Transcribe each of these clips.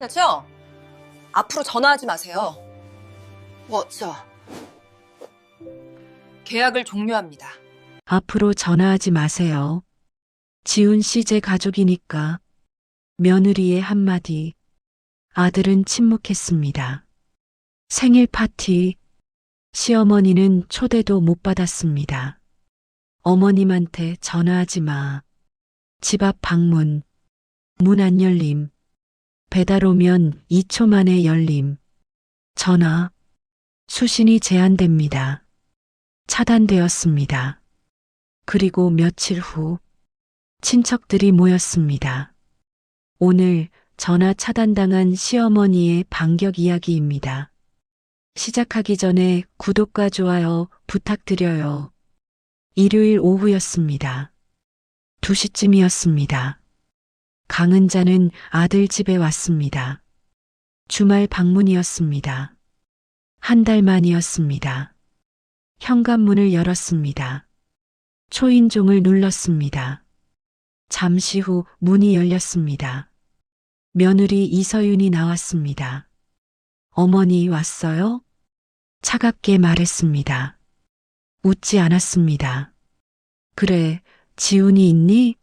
됐죠? 앞으로 전화하지 마세요. 계약을 종료합니다. 앞으로 전화하지 마세요. 지훈 씨 제 가족이니까. 며느리의 한마디. 아들은 침묵했습니다. 생일 파티. 시어머니는 초대도 못 받았습니다. 어머님한테 전화하지 마. 집 앞 방문. 문 안 열림. 배달 오면 2초 만에 열림. 전화. 수신이 제한됩니다. 차단되었습니다. 그리고 며칠 후 친척들이 모였습니다. 오늘 전화 차단당한 시어머니의 반격 이야기입니다. 시작하기 전에 구독과 좋아요 부탁드려요. 일요일 오후였습니다. 2시쯤이었습니다. 강은자는 아들 집에 왔습니다. 주말 방문이었습니다. 한 달 만이었습니다. 현관문을 열었습니다. 초인종을 눌렀습니다. 잠시 후 문이 열렸습니다. 며느리 이서윤이 나왔습니다. 어머니 왔어요? 차갑게 말했습니다. 웃지 않았습니다. 그래, 지훈이 있니?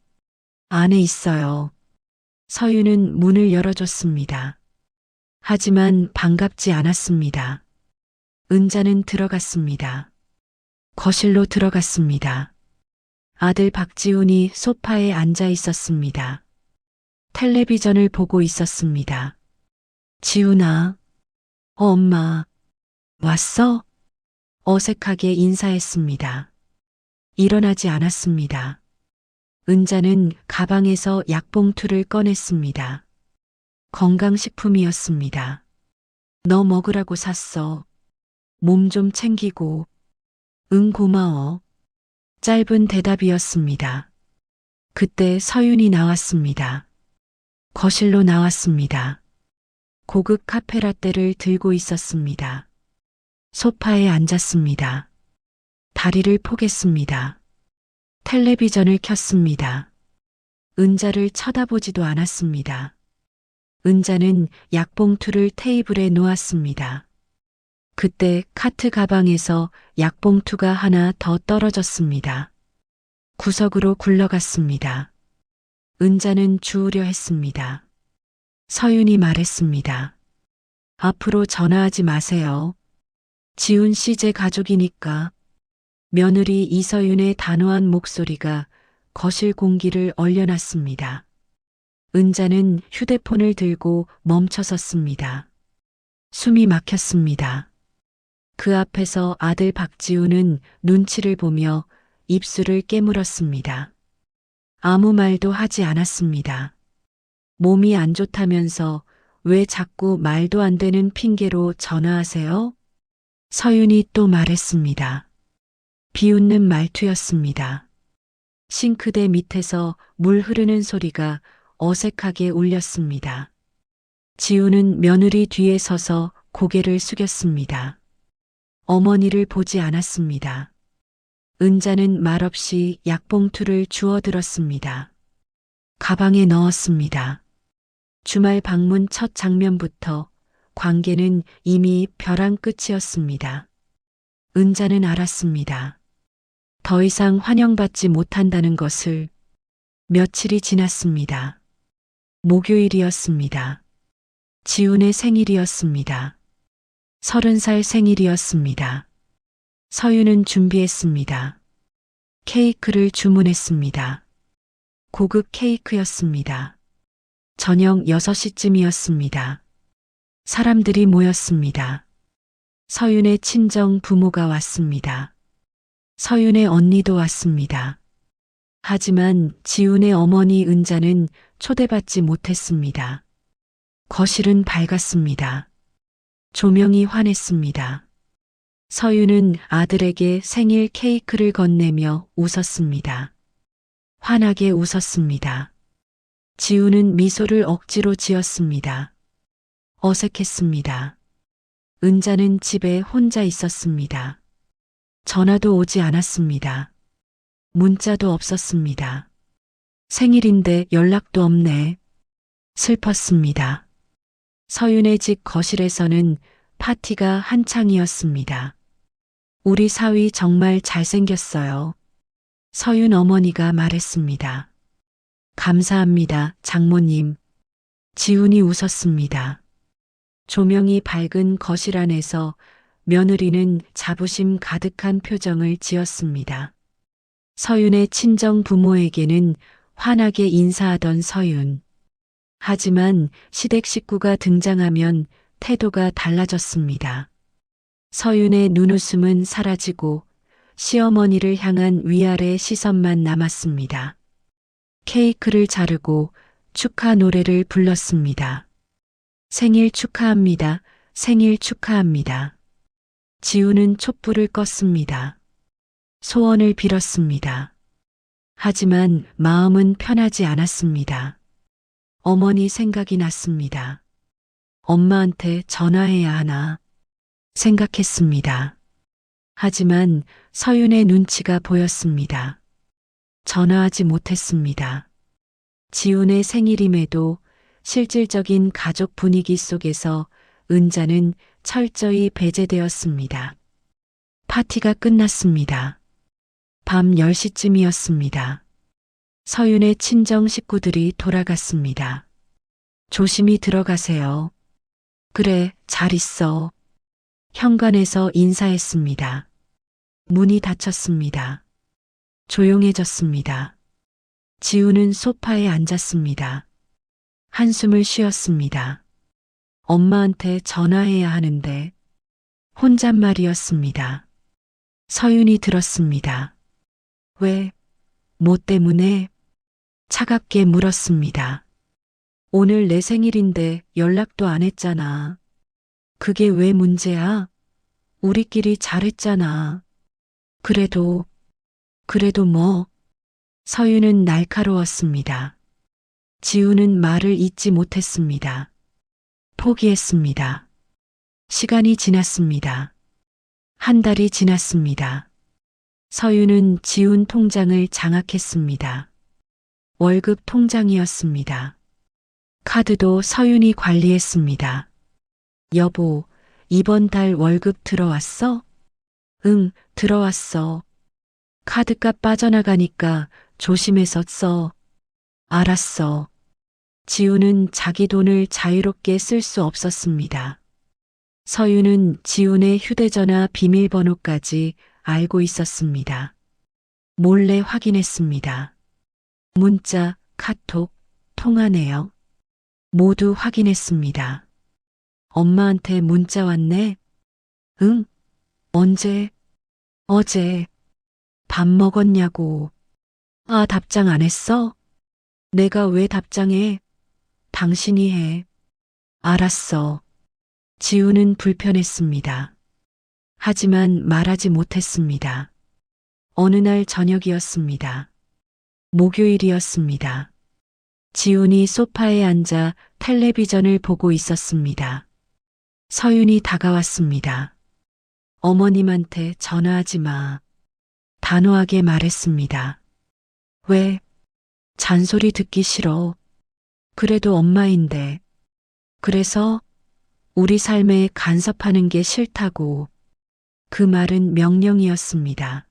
안에 있어요. 서윤은 문을 열어줬습니다. 하지만 반갑지 않았습니다. 은자는 들어갔습니다. 거실로 들어갔습니다. 아들 박지훈이 소파에 앉아 있었습니다. 텔레비전을 보고 있었습니다. 지훈아, 엄마, 왔어? 어색하게 인사했습니다. 일어나지 않았습니다. 은자는 가방에서 약봉투를 꺼냈습니다. 건강식품이었습니다. 너 먹으라고 샀어. 몸 좀 챙기고. 응, 고마워. 짧은 대답이었습니다. 그때 서윤이 나왔습니다. 거실로 나왔습니다. 고급 카페라떼를 들고 있었습니다. 소파에 앉았습니다. 다리를 포겠습니다. 텔레비전을 켰습니다. 은자를 쳐다보지도 않았습니다. 은자는 약봉투를 테이블에 놓았습니다. 그때 카트 가방에서 약봉투가 하나 더 떨어졌습니다. 구석으로 굴러갔습니다. 은자는 주우려 했습니다. 서윤이 말했습니다. 앞으로 전화하지 마세요. 지훈 씨 제 가족이니까. 며느리 이서윤의 단호한 목소리가 거실 공기를 얼려놨습니다. 은자는 휴대폰을 들고 멈춰섰습니다. 숨이 막혔습니다. 그 앞에서 아들 박지훈은 눈치를 보며 입술을 깨물었습니다. 아무 말도 하지 않았습니다. 몸이 안 좋다면서 왜 자꾸 말도 안 되는 핑계로 전화하세요? 서윤이 또 말했습니다. 비웃는 말투였습니다. 싱크대 밑에서 물 흐르는 소리가 어색하게 울렸습니다. 지훈은 며느리 뒤에 서서 고개를 숙였습니다. 어머니를 보지 않았습니다. 은자는 말없이 약봉투를 주워들었습니다. 가방에 넣었습니다. 주말 방문 첫 장면부터 관계는 이미 벼랑 끝이었습니다. 은자는 알았습니다. 더 이상 환영받지 못한다는 것을. 며칠이 지났습니다. 목요일이었습니다. 지훈의 생일이었습니다. 30살 생일이었습니다. 서윤은 준비했습니다. 케이크를 주문했습니다. 고급 케이크였습니다. 저녁 6시쯤이었습니다. 사람들이 모였습니다. 서윤의 친정 부모가 왔습니다. 서윤의 언니도 왔습니다. 하지만 지훈의 어머니 은자는 초대받지 못했습니다. 거실은 밝았습니다. 조명이 환했습니다. 서윤은 아들에게 생일 케이크를 건네며 웃었습니다. 환하게 웃었습니다. 지훈은 미소를 억지로 지었습니다. 어색했습니다. 은자는 집에 혼자 있었습니다. 전화도 오지 않았습니다. 문자도 없었습니다. 생일인데 연락도 없네. 슬펐습니다. 서윤의 집 거실에서는 파티가 한창이었습니다. 우리 사위 정말 잘생겼어요. 서윤 어머니가 말했습니다. 감사합니다, 장모님. 지훈이 웃었습니다. 조명이 밝은 거실 안에서 며느리는 자부심 가득한 표정을 지었습니다. 서윤의 친정 부모에게는 환하게 인사하던 서윤. 하지만 시댁 식구가 등장하면 태도가 달라졌습니다. 서윤의 눈웃음은 사라지고 시어머니를 향한 위아래 시선만 남았습니다. 케이크를 자르고 축하 노래를 불렀습니다. 생일 축하합니다. 생일 축하합니다. 지우는 촛불을 껐습니다. 소원을 빌었습니다. 하지만 마음은 편하지 않았습니다. 어머니 생각이 났습니다. 엄마한테 전화해야 하나 생각했습니다. 하지만 서윤의 눈치가 보였습니다. 전화하지 못했습니다. 지훈의 생일임에도 실질적인 가족 분위기 속에서 은자는 철저히 배제되었습니다. 파티가 끝났습니다. 밤 10시쯤이었습니다. 서윤의 친정 식구들이 돌아갔습니다. 조심히 들어가세요. 그래, 잘 있어. 현관에서 인사했습니다. 문이 닫혔습니다. 조용해졌습니다. 지우는 소파에 앉았습니다. 한숨을 쉬었습니다. 엄마한테 전화해야 하는데 혼잣말이었습니다. 서윤이 들었습니다. 왜? 뭐 때문에? 차갑게 물었습니다. 오늘 내 생일인데 연락도 안 했잖아. 그게 왜 문제야? 우리끼리 잘했잖아. 그래도 뭐? 서윤은 날카로웠습니다. 지우는 말을 잇지 못했습니다. 포기했습니다. 시간이 지났습니다. 한 달이 지났습니다. 서윤은 지훈 통장을 장악했습니다. 월급 통장이었습니다. 카드도 서윤이 관리했습니다. 여보, 이번 달 월급 들어왔어? 응, 들어왔어. 카드값 빠져나가니까 조심해서 써. 알았어. 지훈은 자기 돈을 자유롭게 쓸 수 없었습니다. 서윤은 지훈의 휴대전화 비밀번호까지 알고 있었습니다. 몰래 확인했습니다. 문자, 카톡, 통화 내역 모두 확인했습니다. 엄마한테 문자 왔네? 응? 언제? 어제. 밥 먹었냐고. 아, 답장 안 했어? 내가 왜 답장해? 당신이 해. 알았어. 지우는 불편했습니다. 하지만 말하지 못했습니다. 어느 날 저녁이었습니다. 목요일이었습니다. 지훈이 소파에 앉아 텔레비전을 보고 있었습니다. 서윤이 다가왔습니다. 어머님한테 전화하지 마. 단호하게 말했습니다. 왜? 잔소리 듣기 싫어. 그래도 엄마인데. 그래서 우리 삶에 간섭하는 게 싫다고. 그 말은 명령이었습니다.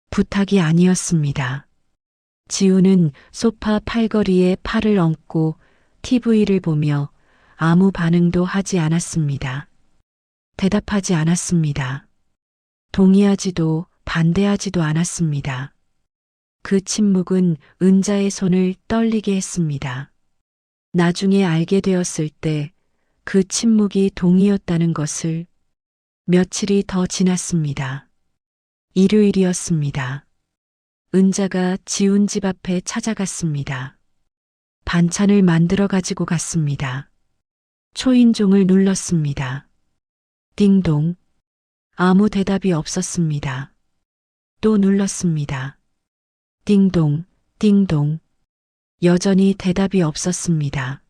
부탁이 아니었습니다. 지우는 소파 팔걸이에 팔을 얹고 TV를 보며 아무 반응도 하지 않았습니다. 대답하지 않았습니다. 동의하지도 반대하지도 않았습니다. 그 침묵은 은자의 손을 떨리게 했습니다. 나중에 알게 되었을 때 그 침묵이 동의였다는 것을 며칠이 더 지났습니다. 일요일이었습니다. 은자가 지훈 집 앞에 찾아갔습니다. 반찬을 만들어 가지고 갔습니다. 초인종을 눌렀습니다. 띵동. 아무 대답이 없었습니다. 또 눌렀습니다. 띵동, 띵동. 여전히 대답이 없었습니다.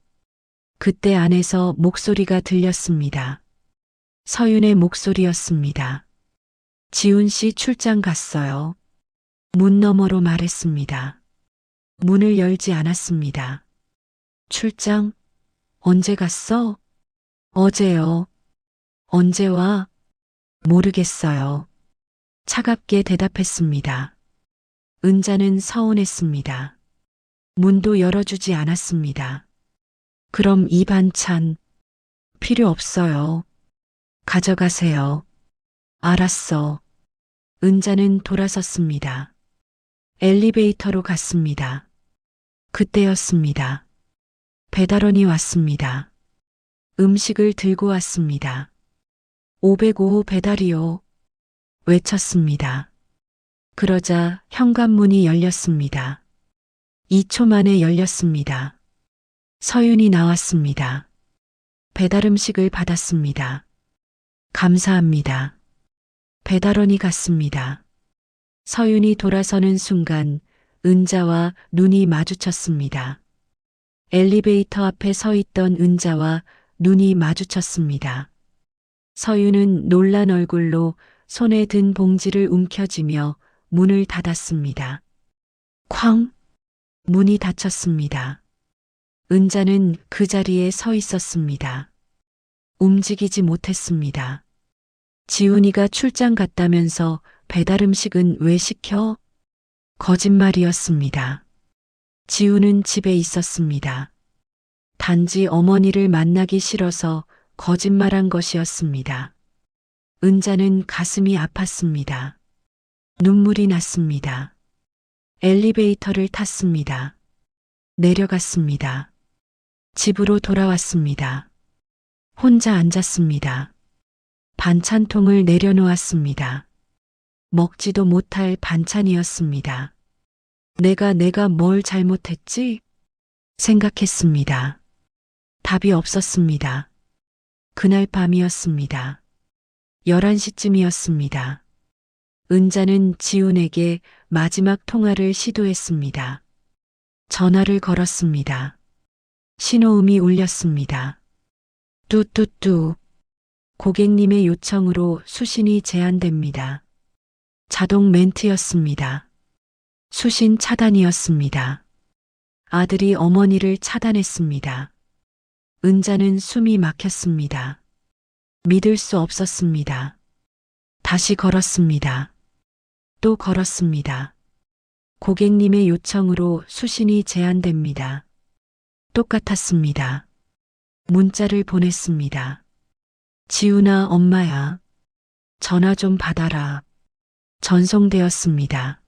그때 안에서 목소리가 들렸습니다. 서윤의 목소리였습니다. 지훈 씨 출장 갔어요. 문 너머로 말했습니다. 문을 열지 않았습니다. 출장? 언제 갔어? 어제요. 언제 와? 모르겠어요. 차갑게 대답했습니다. 은자는 서운했습니다. 문도 열어주지 않았습니다. 그럼 이 반찬 필요 없어요. 가져가세요. 알았어. 은자는 돌아섰습니다. 엘리베이터로 갔습니다. 그때였습니다. 배달원이 왔습니다. 음식을 들고 왔습니다. 505호 배달이요. 외쳤습니다. 그러자 현관문이 열렸습니다. 2초 만에 열렸습니다. 서윤이 나왔습니다. 배달 음식을 받았습니다. 감사합니다. 배달원이 갔습니다. 서윤이 돌아서는 순간 은자와 눈이 마주쳤습니다. 엘리베이터 앞에 서 있던 은자와 눈이 마주쳤습니다. 서윤은 놀란 얼굴로 손에 든 봉지를 움켜쥐며 문을 닫았습니다. 쾅! 문이 닫혔습니다. 은자는 그 자리에 서 있었습니다. 움직이지 못했습니다. 지훈이가 출장 갔다면서 배달 음식은 왜 시켜? 거짓말이었습니다. 지훈은 집에 있었습니다. 단지 어머니를 만나기 싫어서 거짓말한 것이었습니다. 은자는 가슴이 아팠습니다. 눈물이 났습니다. 엘리베이터를 탔습니다. 내려갔습니다. 집으로 돌아왔습니다. 혼자 앉았습니다. 반찬통을 내려놓았습니다. 먹지도 못할 반찬이었습니다. 내가 뭘 잘못했지? 생각했습니다. 답이 없었습니다. 그날 밤이었습니다. 11시쯤이었습니다. 은자는 지훈에게 마지막 통화를 시도했습니다. 전화를 걸었습니다. 신호음이 울렸습니다. 뚜뚜뚜. 고객님의 요청으로 수신이 제한됩니다. 자동 멘트였습니다. 수신 차단이었습니다. 아들이 어머니를 차단했습니다. 은자는 숨이 막혔습니다. 믿을 수 없었습니다. 다시 걸었습니다. 또 걸었습니다. 고객님의 요청으로 수신이 제한됩니다. 똑같았습니다. 문자를 보냈습니다. 지훈아, 엄마야. 전화 좀 받아라. 전송되었습니다.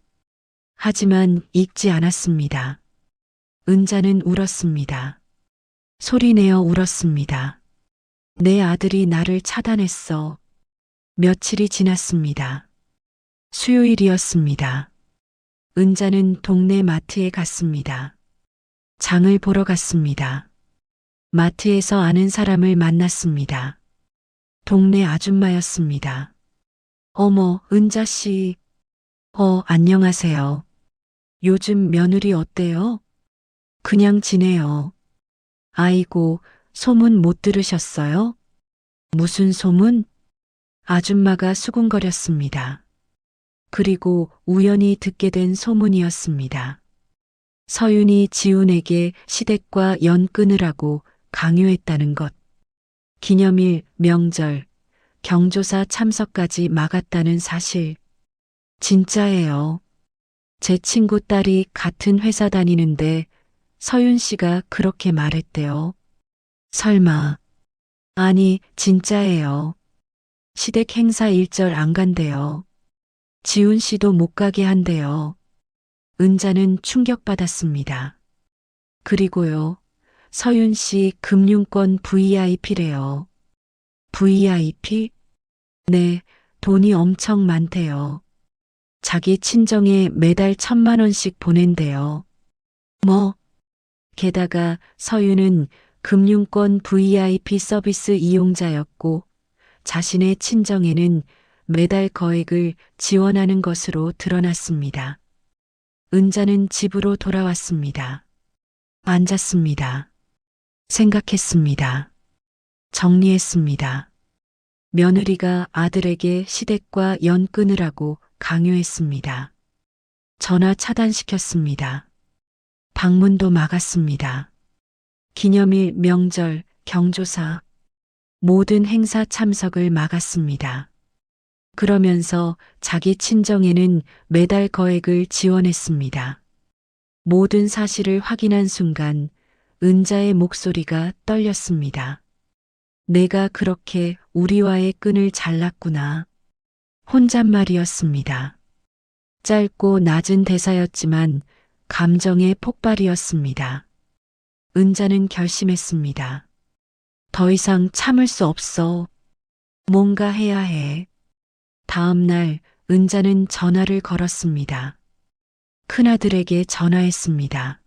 하지만 읽지 않았습니다. 은자는 울었습니다. 소리내어 울었습니다. 내 아들이 나를 차단했어. 며칠이 지났습니다. 수요일이었습니다. 은자는 동네 마트에 갔습니다. 장을 보러 갔습니다. 마트에서 아는 사람을 만났습니다. 동네 아줌마였습니다. 어머, 은자 씨. 안녕하세요. 요즘 며느리 어때요? 그냥 지내요. 아이고, 소문 못 들으셨어요? 무슨 소문? 아줌마가 수군거렸습니다. 그리고 우연히 듣게 된 소문이었습니다. 서윤이 지훈에게 시댁과 연 끊으라고 강요했다는 것. 기념일, 명절, 경조사 참석까지 막았다는 사실. 진짜예요. 제 친구 딸이 같은 회사 다니는데 서윤 씨가 그렇게 말했대요. 설마. 아니, 진짜예요. 시댁 행사 일절 안 간대요. 지훈 씨도 못 가게 한대요. 은자는 충격받았습니다. 그리고요, 서윤 씨 금융권 VIP래요. VIP? 네, 돈이 엄청 많대요. 자기 친정에 매달 1,000만 원씩 보낸대요. 뭐? 게다가 서윤은 금융권 VIP 서비스 이용자였고 자신의 친정에는 매달 거액을 지원하는 것으로 드러났습니다. 은자는 집으로 돌아왔습니다. 앉았습니다. 생각했습니다. 정리했습니다. 며느리가 아들에게 시댁과 연 끊으라고 강요했습니다. 전화 차단시켰습니다. 방문도 막았습니다. 기념일, 명절, 경조사 모든 행사 참석을 막았습니다. 그러면서 자기 친정에는 매달 거액을 지원했습니다. 모든 사실을 확인한 순간 은자의 목소리가 떨렸습니다. 내가 그렇게 우리와의 끈을 잘랐구나. 혼잣말이었습니다. 짧고 낮은 대사였지만 감정의 폭발이었습니다. 은자는 결심했습니다. 더 이상 참을 수 없어. 뭔가 해야 해. 다음 날 은자는 전화를 걸었습니다. 큰아들에게 전화했습니다.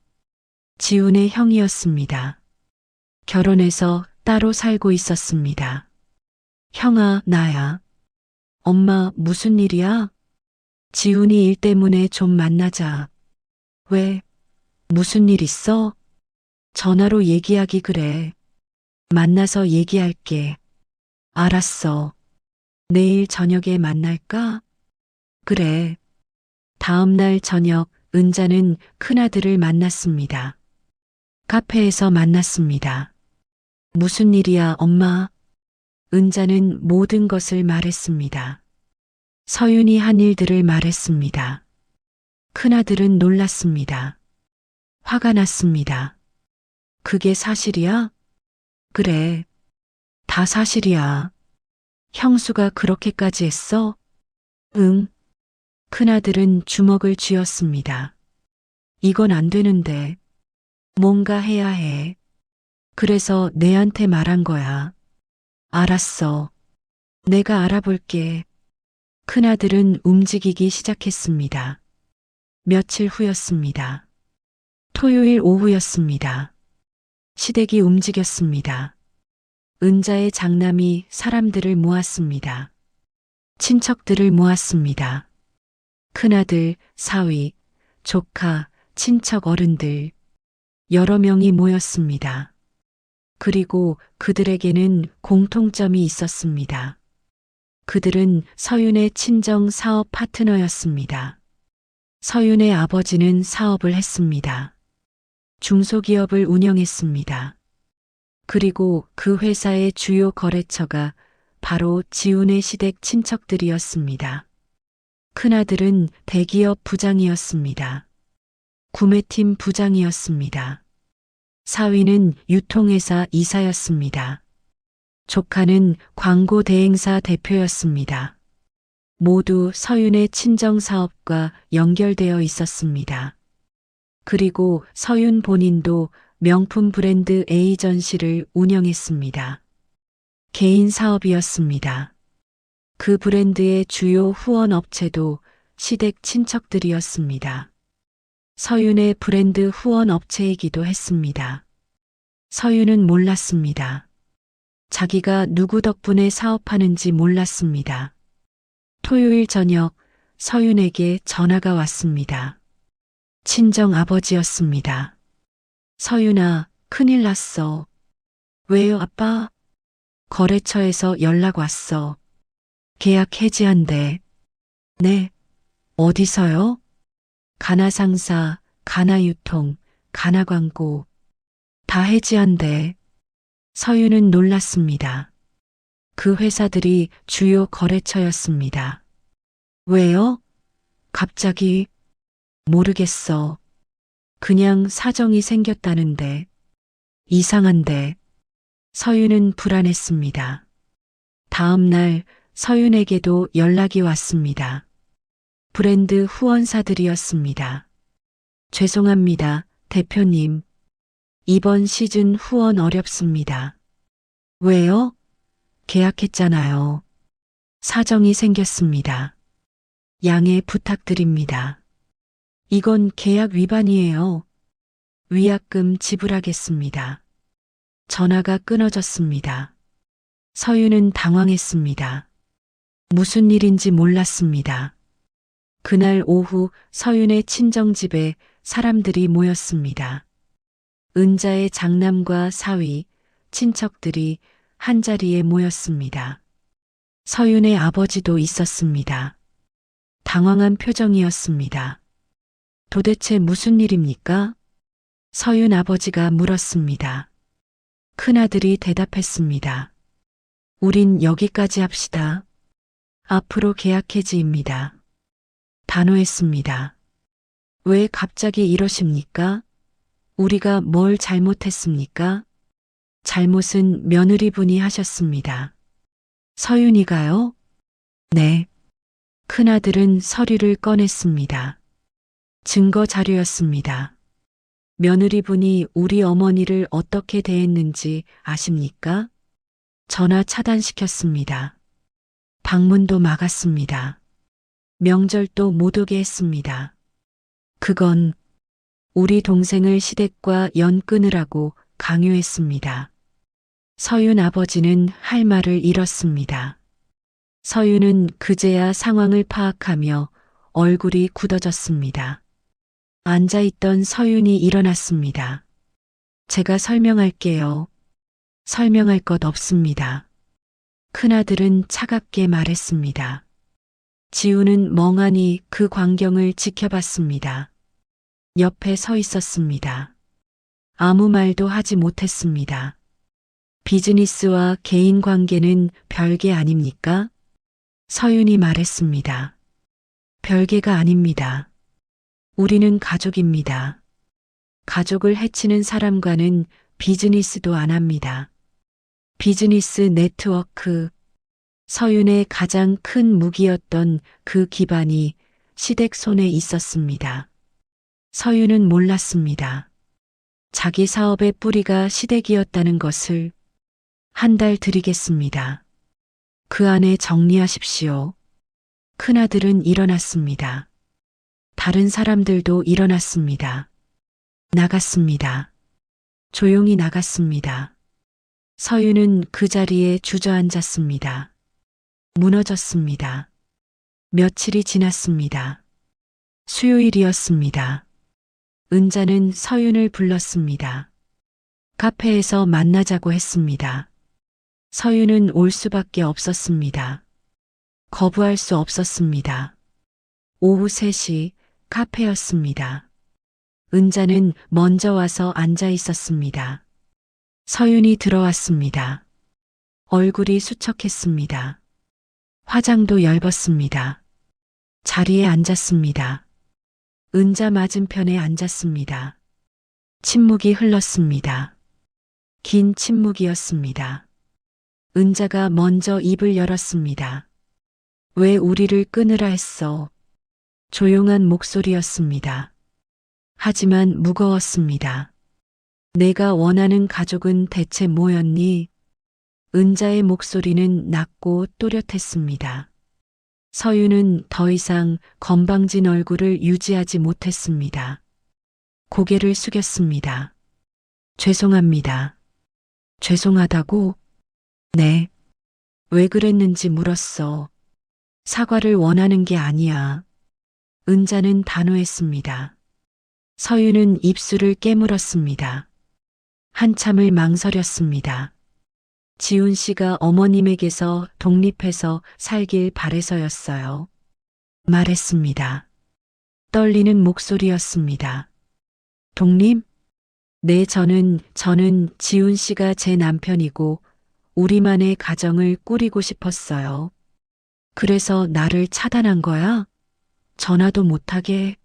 지훈의 형이었습니다. 결혼해서 따로 살고 있었습니다. 형아, 나야. 엄마, 무슨 일이야? 지훈이 일 때문에 좀 만나자. 왜? 무슨 일 있어? 전화로 얘기하기 그래. 만나서 얘기할게. 알았어. 내일 저녁에 만날까? 그래. 다음 날 저녁 은자는 큰아들을 만났습니다. 카페에서 만났습니다. 무슨 일이야, 엄마? 은자는 모든 것을 말했습니다. 서윤이 한 일들을 말했습니다. 큰아들은 놀랐습니다. 화가 났습니다. 그게 사실이야? 그래. 다 사실이야. 형수가 그렇게까지 했어? 응. 큰아들은 주먹을 쥐었습니다. 이건 안 되는데. 뭔가 해야 해. 그래서 내한테 말한 거야. 알았어. 내가 알아볼게. 큰아들은 움직이기 시작했습니다. 며칠 후였습니다. 토요일 오후였습니다. 시댁이 움직였습니다. 은자의 장남이 사람들을 모았습니다. 친척들을 모았습니다. 큰아들, 사위, 조카, 친척 어른들, 여러 명이 모였습니다. 그리고 그들에게는 공통점이 있었습니다. 그들은 서윤의 친정 사업 파트너였습니다. 서윤의 아버지는 사업을 했습니다. 중소기업을 운영했습니다. 그리고 그 회사의 주요 거래처가 바로 지훈의 시댁 친척들이었습니다. 큰아들은 대기업 부장이었습니다. 구매팀 부장이었습니다. 사위는 유통회사 이사였습니다. 조카는 광고 대행사 대표였습니다. 모두 서윤의 친정 사업과 연결되어 있었습니다. 그리고 서윤 본인도 명품 브랜드 에이전시를 운영했습니다. 개인 사업이었습니다. 그 브랜드의 주요 후원 업체도 시댁 친척들이었습니다. 서윤의 브랜드 후원 업체이기도 했습니다. 서윤은 몰랐습니다. 자기가 누구 덕분에 사업하는지 몰랐습니다. 토요일 저녁 서윤에게 전화가 왔습니다. 친정 아버지였습니다. 서윤아, 큰일 났어. 왜요, 아빠? 거래처에서 연락 왔어. 계약 해지한대. 네. 어디서요? 가나상사, 가나유통, 가나광고. 다 해지한대. 서윤은 놀랐습니다. 그 회사들이 주요 거래처였습니다. 왜요? 갑자기? 모르겠어. 그냥 사정이 생겼다는데. 이상한데. 서윤은 불안했습니다. 다음 날 서윤에게도 연락이 왔습니다. 브랜드 후원사들이었습니다. 죄송합니다, 대표님. 이번 시즌 후원 어렵습니다. 왜요? 계약했잖아요. 사정이 생겼습니다. 양해 부탁드립니다. 이건 계약 위반이에요. 위약금 지불하겠습니다. 전화가 끊어졌습니다. 서윤은 당황했습니다. 무슨 일인지 몰랐습니다. 그날 오후 서윤의 친정집에 사람들이 모였습니다. 은자의 장남과 사위, 친척들이 한자리에 모였습니다. 서윤의 아버지도 있었습니다. 당황한 표정이었습니다. 도대체 무슨 일입니까? 서윤 아버지가 물었습니다. 큰아들이 대답했습니다. 우린 여기까지 합시다. 앞으로 계약해지입니다. 단호했습니다. 왜 갑자기 이러십니까? 우리가 뭘 잘못했습니까? 잘못은 며느리분이 하셨습니다. 서윤이가요? 네. 큰아들은 서류를 꺼냈습니다. 증거 자료였습니다. 며느리분이 우리 어머니를 어떻게 대했는지 아십니까? 전화 차단시켰습니다. 방문도 막았습니다. 명절도 못 오게 했습니다. 그건 우리 동생을 시댁과 연 끊으라고 강요했습니다. 서윤 아버지는 할 말을 잃었습니다. 서윤은 그제야 상황을 파악하며 얼굴이 굳어졌습니다. 앉아있던 서윤이 일어났습니다. 제가 설명할게요. 설명할 것 없습니다. 큰아들은 차갑게 말했습니다. 지우는 멍하니 그 광경을 지켜봤습니다. 옆에 서 있었습니다. 아무 말도 하지 못했습니다. 비즈니스와 개인 관계는 별개 아닙니까? 서윤이 말했습니다. 별개가 아닙니다. 우리는 가족입니다. 가족을 해치는 사람과는 비즈니스도 안 합니다. 비즈니스 네트워크. 서윤의 가장 큰 무기였던 그 기반이 시댁 손에 있었습니다. 서윤은 몰랐습니다. 자기 사업의 뿌리가 시댁이었다는 것을. 한 달 드리겠습니다. 그 안에 정리하십시오. 큰아들은 일어났습니다. 다른 사람들도 일어났습니다. 나갔습니다. 조용히 나갔습니다. 서윤은 그 자리에 주저앉았습니다. 무너졌습니다. 며칠이 지났습니다. 수요일이었습니다. 은자는 서윤을 불렀습니다. 카페에서 만나자고 했습니다. 서윤은 올 수밖에 없었습니다. 거부할 수 없었습니다. 오후 3시 카페였습니다. 은자는 먼저 와서 앉아 있었습니다. 서윤이 들어왔습니다. 얼굴이 수척했습니다. 화장도 엷었습니다. 자리에 앉았습니다. 은자 맞은편에 앉았습니다. 침묵이 흘렀습니다. 긴 침묵이었습니다. 은자가 먼저 입을 열었습니다. 왜 우리를 끊으라 했어? 조용한 목소리였습니다. 하지만 무거웠습니다. 내가 원하는 가족은 대체 뭐였니? 은자의 목소리는 낮고 또렷했습니다. 서윤은 더 이상 건방진 얼굴을 유지하지 못했습니다. 고개를 숙였습니다. 죄송합니다. 죄송하다고? 네. 왜 그랬는지 물었어. 사과를 원하는 게 아니야. 은자는 단호했습니다. 서윤은 입술을 깨물었습니다. 한참을 망설였습니다. 지훈 씨가 어머님에게서 독립해서 살길 바래서였어요. 말했습니다. 떨리는 목소리였습니다. 독립? 네, 저는 지훈 씨가 제 남편이고 우리만의 가정을 꾸리고 싶었어요. 그래서 나를 차단한 거야? 전화도 못하게.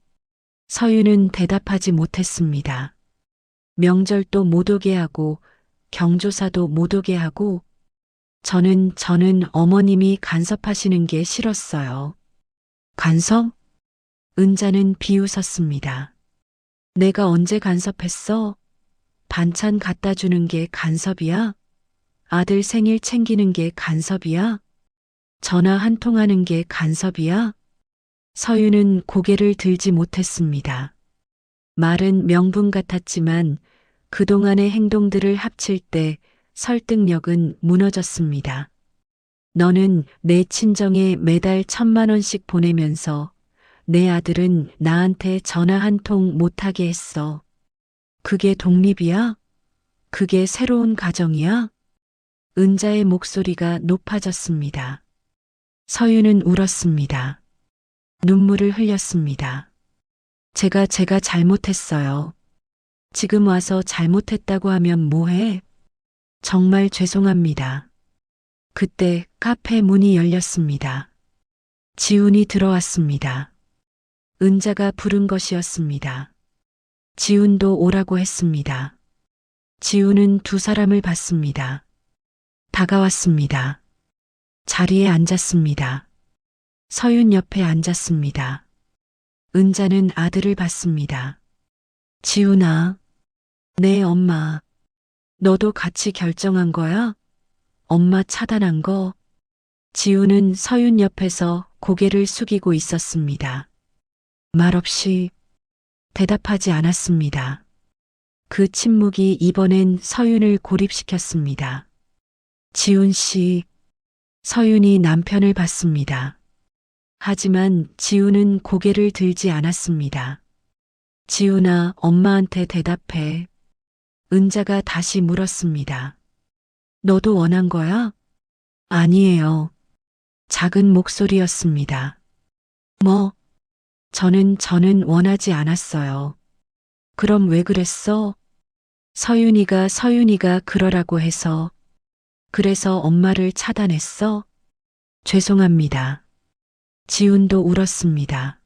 서윤은 대답하지 못했습니다. 명절도 못 오게 하고 경조사도 못 오게 하고 저는 어머님이 간섭하시는 게 싫었어요. 간섭? 은자는 비웃었습니다. 내가 언제 간섭했어? 반찬 갖다 주는 게 간섭이야? 아들 생일 챙기는 게 간섭이야? 전화 한 통 하는 게 간섭이야? 서윤은 고개를 들지 못했습니다. 말은 명분 같았지만 그동안의 행동들을 합칠 때 설득력은 무너졌습니다. 너는 내 친정에 매달 1,000만 원씩 보내면서 내 아들은 나한테 전화 한 통 못하게 했어. 그게 독립이야? 그게 새로운 가정이야? 은자의 목소리가 높아졌습니다. 서윤은 울었습니다. 눈물을 흘렸습니다. 제가 잘못했어요. 지금 와서 잘못했다고 하면 뭐해? 정말 죄송합니다. 그때 카페 문이 열렸습니다. 지훈이 들어왔습니다. 은자가 부른 것이었습니다. 지훈도 오라고 했습니다. 지훈은 두 사람을 봤습니다. 다가왔습니다. 자리에 앉았습니다. 서윤 옆에 앉았습니다. 은자는 아들을 봤습니다. 지훈아, 네 엄마. 너도 같이 결정한 거야? 엄마 차단한 거? 지훈은 서윤 옆에서 고개를 숙이고 있었습니다. 말없이 대답하지 않았습니다. 그 침묵이 이번엔 서윤을 고립시켰습니다. 지훈 씨, 서윤이 남편을 봤습니다. 하지만 지훈은 고개를 들지 않았습니다. 지훈아, 엄마한테 대답해. 은자가 다시 물었습니다. 너도 원한 거야? 아니에요. 작은 목소리였습니다. 뭐? 저는 원하지 않았어요. 그럼 왜 그랬어? 서윤이가 그러라고 해서. 그래서 엄마를 차단했어? 죄송합니다. 지훈도 울었습니다.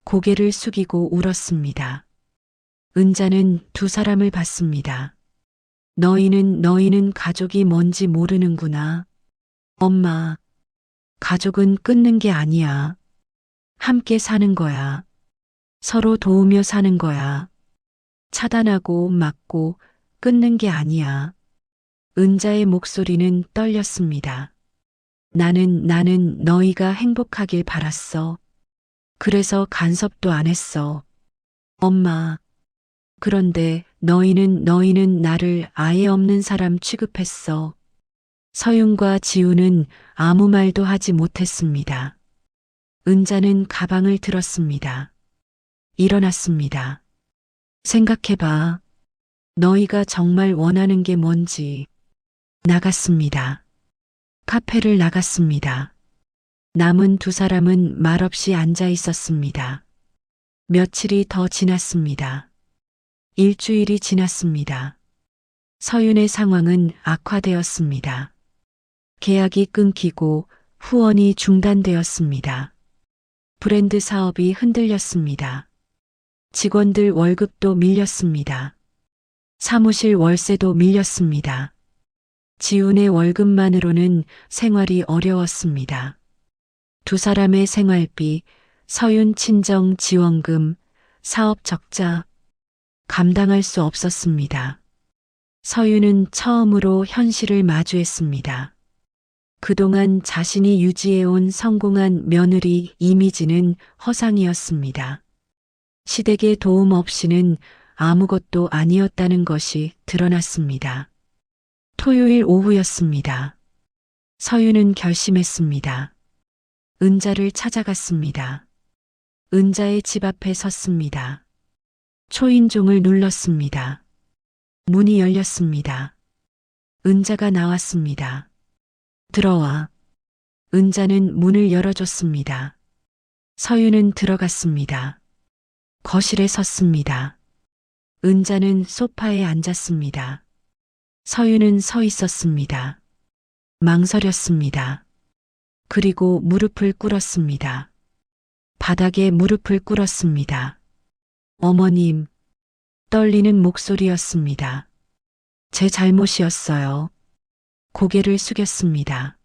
고개를 숙이고 울었습니다. 은자는 두 사람을 봤습니다. 너희는 가족이 뭔지 모르는구나. 엄마, 가족은 끊는 게 아니야. 함께 사는 거야. 서로 도우며 사는 거야. 차단하고 막고 끊는 게 아니야. 은자의 목소리는 떨렸습니다. 나는 너희가 행복하길 바랐어. 그래서 간섭도 안 했어. 엄마. 그런데 너희는 나를 아예 없는 사람 취급했어. 서윤과 지우는 아무 말도 하지 못했습니다. 은자는 가방을 들었습니다. 일어났습니다. 생각해봐. 너희가 정말 원하는 게 뭔지. 나갔습니다. 카페를 나갔습니다. 남은 두 사람은 말없이 앉아 있었습니다. 며칠이 더 지났습니다. 일주일이 지났습니다. 서윤의 상황은 악화되었습니다. 계약이 끊기고 후원이 중단되었습니다. 브랜드 사업이 흔들렸습니다. 직원들 월급도 밀렸습니다. 사무실 월세도 밀렸습니다. 지훈의 월급만으로는 생활이 어려웠습니다. 두 사람의 생활비, 서윤 친정 지원금, 사업 적자, 감당할 수 없었습니다. 서윤은 처음으로 현실을 마주했습니다. 그동안 자신이 유지해온 성공한 며느리 이미지는 허상이었습니다. 시댁의 도움 없이는 아무것도 아니었다는 것이 드러났습니다. 토요일 오후였습니다. 서윤은 결심했습니다. 은자를 찾아갔습니다. 은자의 집 앞에 섰습니다. 초인종을 눌렀습니다. 문이 열렸습니다. 은자가 나왔습니다. 들어와. 은자는 문을 열어줬습니다. 서윤은 들어갔습니다. 거실에 섰습니다. 은자는 소파에 앉았습니다. 서윤은 서 있었습니다. 망설였습니다. 그리고 무릎을 꿇었습니다. 바닥에 무릎을 꿇었습니다. 어머님, 떨리는 목소리였습니다. 제 잘못이었어요. 고개를 숙였습니다.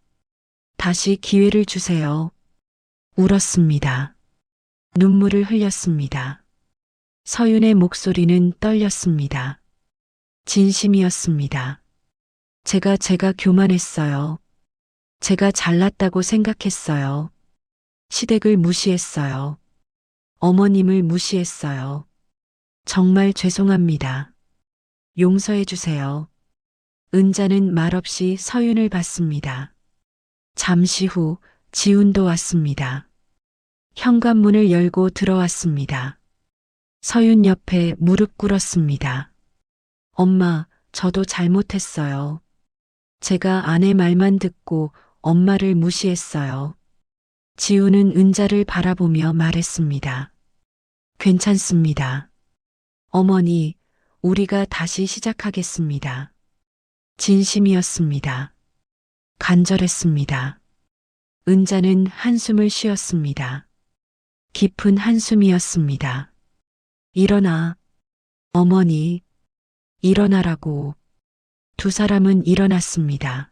다시 기회를 주세요. 울었습니다. 눈물을 흘렸습니다. 서윤의 목소리는 떨렸습니다. 진심이었습니다. 제가 교만했어요. 제가 잘났다고 생각했어요. 시댁을 무시했어요. 어머님을 무시했어요. 정말 죄송합니다. 용서해 주세요. 은자는 말없이 서윤을 봤습니다. 잠시 후 지훈도 왔습니다. 현관문을 열고 들어왔습니다. 서윤 옆에 무릎 꿇었습니다. 엄마, 저도 잘못했어요. 제가 아내 말만 듣고 엄마를 무시했어요. 지훈은 은자를 바라보며 말했습니다. 괜찮습니다. 어머니, 우리가 다시 시작하겠습니다. 진심이었습니다. 간절했습니다. 은자는 한숨을 쉬었습니다. 깊은 한숨이었습니다. 일어나, 어머니, 일어나라고. 두 사람은 일어났습니다.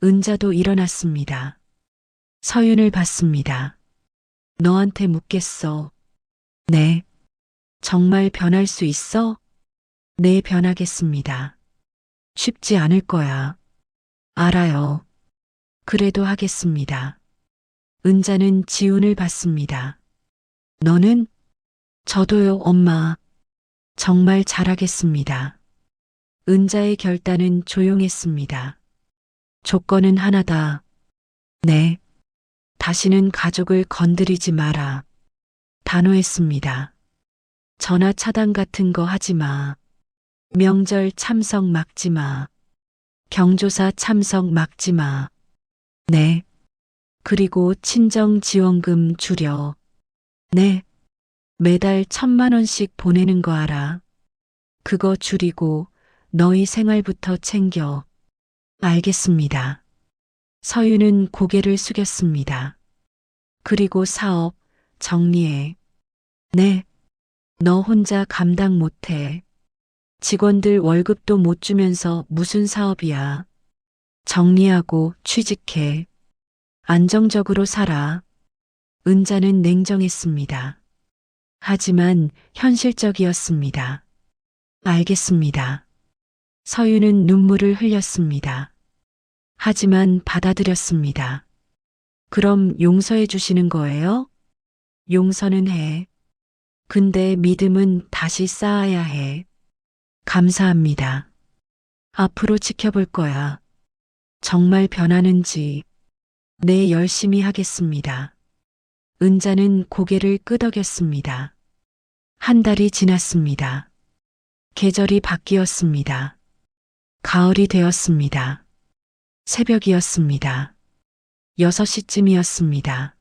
은자도 일어났습니다. 서윤을 봤습니다. 너한테 묻겠어. 네. 정말 변할 수 있어? 네, 변하겠습니다. 쉽지 않을 거야. 알아요. 그래도 하겠습니다. 은자는 지훈을 봤습니다. 너는? 저도요, 엄마. 정말 잘하겠습니다. 은자의 결단은 조용했습니다. 조건은 하나다. 네. 다시는 가족을 건드리지 마라. 단호했습니다. 전화 차단 같은 거 하지 마. 명절 참석 막지 마. 경조사 참석 막지 마. 네. 그리고 친정 지원금 줄여. 네. 매달 1,000만 원씩 보내는 거 알아. 그거 줄이고 너희 생활부터 챙겨. 알겠습니다. 서윤은 고개를 숙였습니다. 그리고 사업 정리해. 네. 너 혼자 감당 못해. 직원들 월급도 못 주면서 무슨 사업이야. 정리하고 취직해. 안정적으로 살아. 은자는 냉정했습니다. 하지만 현실적이었습니다. 알겠습니다. 서윤은 눈물을 흘렸습니다. 하지만 받아들였습니다. 그럼 용서해 주시는 거예요? 용서는 해. 근데 믿음은 다시 쌓아야 해. 감사합니다. 앞으로 지켜볼 거야. 정말 변하는지. 네, 열심히 하겠습니다. 은자는 고개를 끄덕였습니다. 한 달이 지났습니다. 계절이 바뀌었습니다. 가을이 되었습니다. 새벽이었습니다. 6시쯤이었습니다.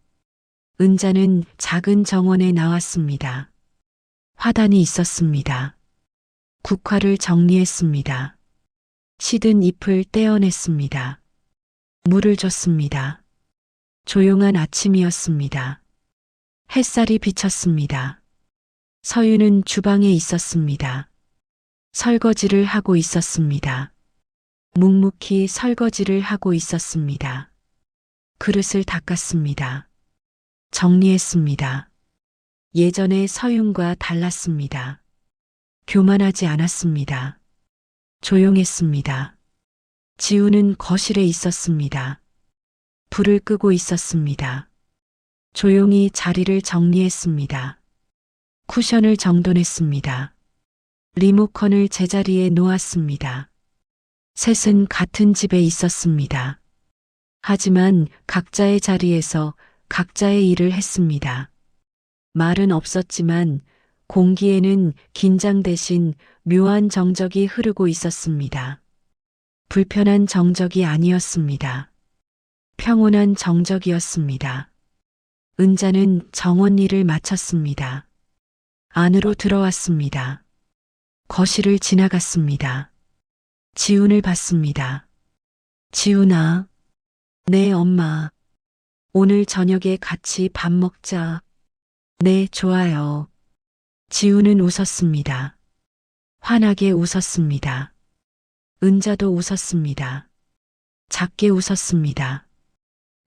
은자는 작은 정원에 나왔습니다. 화단이 있었습니다. 국화를 정리했습니다. 시든 잎을 떼어냈습니다. 물을 줬습니다. 조용한 아침이었습니다. 햇살이 비쳤습니다. 서윤은 주방에 있었습니다. 설거지를 하고 있었습니다. 묵묵히 설거지를 하고 있었습니다. 그릇을 닦았습니다. 정리했습니다. 예전의 서윤과 달랐습니다. 교만하지 않았습니다. 조용했습니다. 지우는 거실에 있었습니다. 불을 끄고 있었습니다. 조용히 자리를 정리했습니다. 쿠션을 정돈했습니다. 리모컨을 제자리에 놓았습니다. 셋은 같은 집에 있었습니다. 하지만 각자의 자리에서 각자의 일을 했습니다. 말은 없었지만 공기에는 긴장 대신 묘한 정적이 흐르고 있었습니다. 불편한 정적이 아니었습니다. 평온한 정적이었습니다. 은자는 정원 일을 마쳤습니다. 안으로 들어왔습니다. 거실을 지나갔습니다. 지훈을 봤습니다. 지훈아. 네, 엄마. 오늘 저녁에 같이 밥 먹자. 네, 좋아요. 지훈은 웃었습니다. 환하게 웃었습니다. 은자도 웃었습니다. 작게 웃었습니다.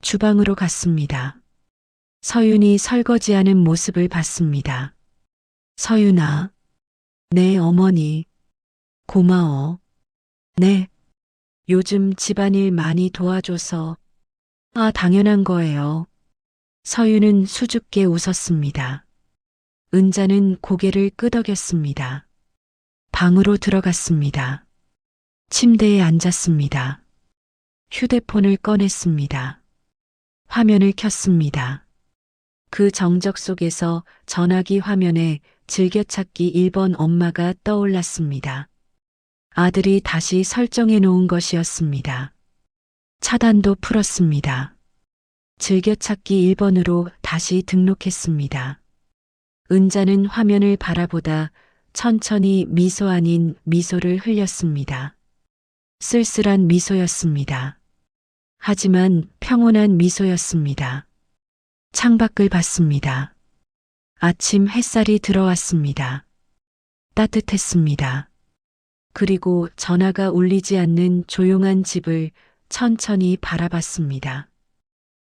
주방으로 갔습니다. 서윤이 설거지하는 모습을 봤습니다. 서윤아. 네, 어머니. 고마워. 네. 요즘 집안일 많이 도와줘서. 아, 당연한 거예요. 서윤은 수줍게 웃었습니다. 은자는 고개를 끄덕였습니다. 방으로 들어갔습니다. 침대에 앉았습니다. 휴대폰을 꺼냈습니다. 화면을 켰습니다. 그 정적 속에서 전화기 화면에 즐겨찾기 1번 엄마가 떠올랐습니다. 아들이 다시 설정해 놓은 것이었습니다. 차단도 풀었습니다. 즐겨찾기 1번으로 다시 등록했습니다. 은자는 화면을 바라보다 천천히 미소 아닌 미소를 흘렸습니다. 쓸쓸한 미소였습니다. 하지만 평온한 미소였습니다. 창밖을 봤습니다. 아침 햇살이 들어왔습니다. 따뜻했습니다. 그리고 전화가 울리지 않는 조용한 집을 천천히 바라봤습니다.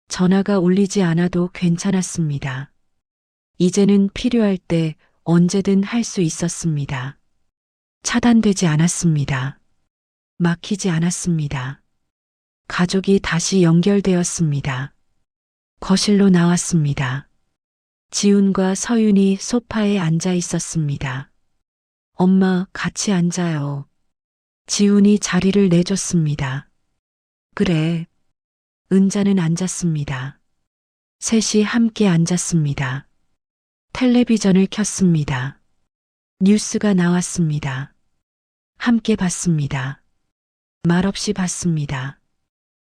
전화가 울리지 않아도 괜찮았습니다. 이제는 필요할 때 언제든 할 수 있었습니다. 차단되지 않았습니다. 막히지 않았습니다. 가족이 다시 연결되었습니다. 거실로 나왔습니다. 지훈과 서윤이 소파에 앉아 있었습니다. 엄마, 같이 앉아요. 지훈이 자리를 내줬습니다. 그래. 은자는 앉았습니다. 셋이 함께 앉았습니다. 텔레비전을 켰습니다. 뉴스가 나왔습니다. 함께 봤습니다. 말없이 봤습니다.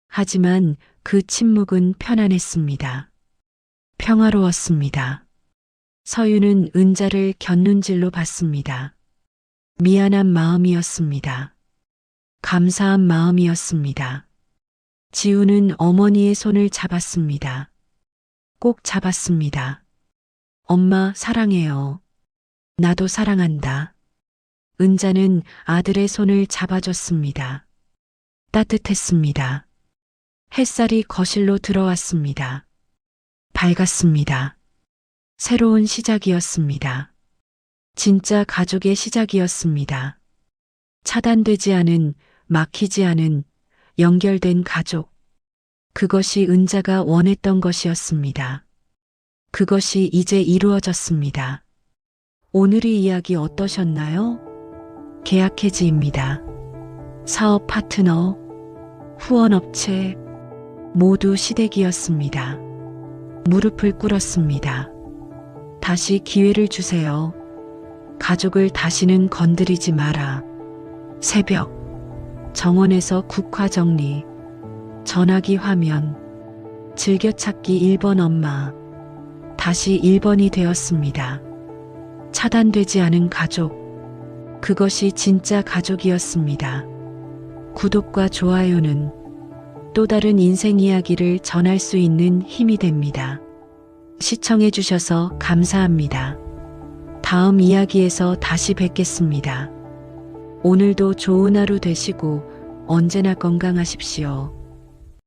하지만 그 침묵은 편안했습니다. 평화로웠습니다. 서윤은 은자를 곁눈질로 봤습니다. 미안한 마음이었습니다. 감사한 마음이었습니다. 지훈은 어머니의 손을 잡았습니다. 꼭 잡았습니다. 엄마, 사랑해요. 나도 사랑한다. 은자는 아들의 손을 잡아줬습니다. 따뜻했습니다. 햇살이 거실로 들어왔습니다. 밝았습니다. 새로운 시작이었습니다. 진짜 가족의 시작이었습니다. 차단되지 않은, 막히지 않은, 연결된 가족. 그것이 은자가 원했던 것이었습니다. 그것이 이제 이루어졌습니다. 오늘의 이야기 어떠셨나요? 계약해지입니다. 사업 파트너, 후원업체, 모두 시댁이었습니다. 무릎을 꿇었습니다. 다시 기회를 주세요. 가족을 다시는 건드리지 마라. 새벽, 정원에서 국화 정리, 전화기 화면, 즐겨찾기 1번 엄마, 다시 1번이 되었습니다. 차단되지 않은 가족, 그것이 진짜 가족이었습니다. 구독과 좋아요는 또 다른 인생 이야기를 전할 수 있는 힘이 됩니다. 시청해 주셔서 감사합니다. 다음 이야기에서 다시 뵙겠습니다. 오늘도 좋은 하루 되시고 언제나 건강하십시오.